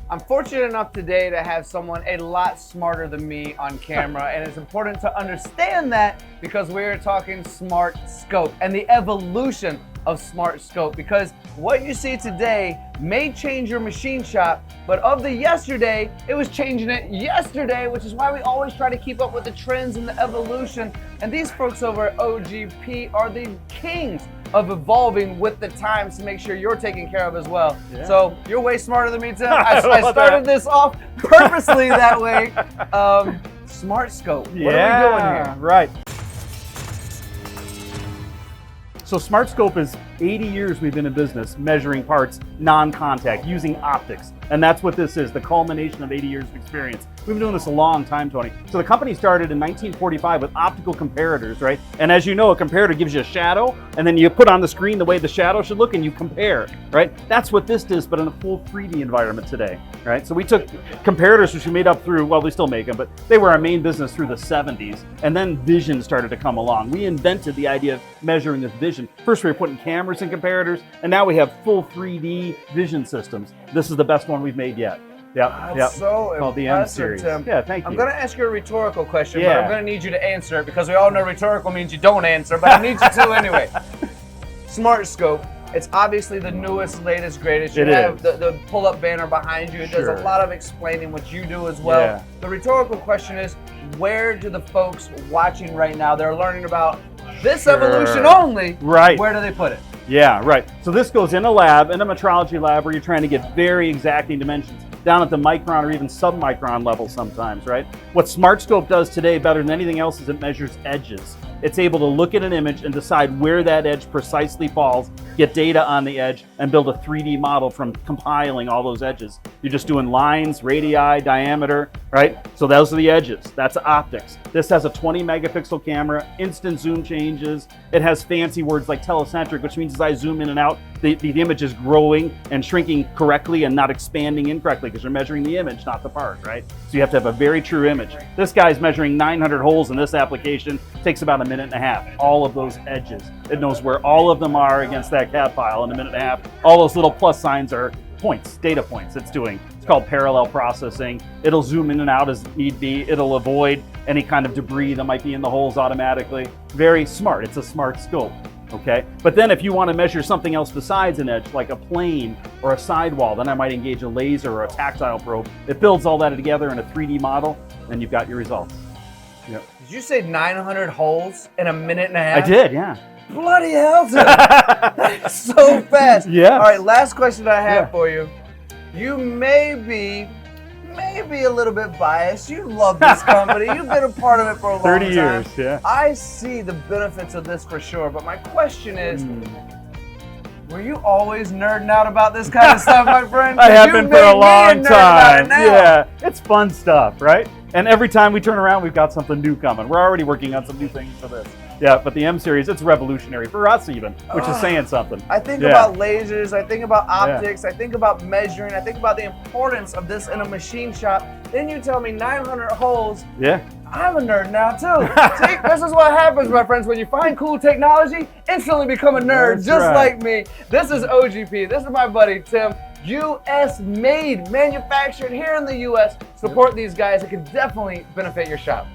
I'm fortunate enough today to have someone a lot smarter than me on camera, and it's important to understand that because we're talking SmartScope and the evolution of SmartScope, because what you see today may change your machine shop, but of the yesterday, it was changing it yesterday, which is why we always try to keep up with the trends and the evolution. And these folks over at OGP are the kings of evolving with the times to make sure you're taken care of as well. Yeah. So you're way smarter than me, Tim. I started this off purposely that way. SmartScope, what are we doing here? Right. So SmartScope is 80 years we've been in business measuring parts non-contact using optics. And that's what this is, the culmination of 80 years of experience. We've been doing this a long time, Tony. So the company started in 1945 with optical comparators, right? And as you know, a comparator gives you a shadow, and then you put on the screen the way the shadow should look and you compare, right? That's what this does, but in a full 3D environment today, right? So we took comparators, which we made up through, well, we still make them, but they were our main business through the 70s. And then vision started to come along. We invented the idea of measuring with vision. First, we were putting cameras in comparators, and now we have full 3D vision systems. This is the best one we've made yet. That's so called the impressive, M-Series. Tim. Yeah, thank you. I'm going to ask you a rhetorical question, but I'm going to need you to answer it because we all know rhetorical means you don't answer, but I need you to anyway. SmartScope, it's obviously the newest, latest, greatest. You have the pull-up banner behind you. It does a lot of explaining what you do as well. Yeah. The rhetorical question is, where do the folks watching right now, they're learning about this evolution only, right? Where do they put it? Yeah, right. So this goes in a lab, in a metrology lab, where you're trying to get very exacting dimensions down at the micron or even sub-micron level sometimes, right? What SmartScope does today better than anything else is it measures edges. It's able to look at an image and decide where that edge precisely falls, get data on the edge, and build a 3D model from compiling all those edges. You're just doing lines, radii, diameter, right? So those are the edges. That's optics. This has a 20 megapixel camera, instant zoom changes. It has fancy words like telecentric, which means as I zoom in and out, the image is growing and shrinking correctly and not expanding incorrectly because you're measuring the image, not the part, right? So you have to have a very true image. This guy's measuring 900 holes in this application. Takes about a minute and a half. All of those edges. It knows where all of them are against that CAD file in a minute and a half. All those little plus signs are points, data points it's doing. It's called parallel processing. It'll zoom in and out as need be. It'll avoid any kind of debris that might be in the holes automatically. Very smart. It's a smart scope. Okay, but then if you want to measure something else besides an edge, like a plane or a sidewall, then I might engage a laser or a tactile probe. It builds all that together in a 3D model, and you've got your results. Yep. Did you say 900 holes in a minute and a half? I did, yeah. Bloody hell, Tim. That's so fast. Yeah. All right, last question I have for you. You may be a little bit biased. You love this company. You've been a part of it for a long 30 time. years, yeah. I see the benefits of this for sure, but my question is, were you always nerding out about this kind of stuff, my friend? I have been for a long time. Now. Yeah, it's fun stuff, right? And every time we turn around, we've got something new coming. We're already working on some new things for this. Yeah, but the M-Series, it's revolutionary for us even, which is saying something. I think about lasers, I think about optics, I think about measuring, I think about the importance of this in a machine shop. Then you tell me 900 holes. Yeah. I'm a nerd now too. See, this is what happens, my friends. When you find cool technology, instantly become a nerd, like me. This is OGP. This is my buddy, Tim. US made, manufactured here in the US. Support these guys. It can definitely benefit your shop.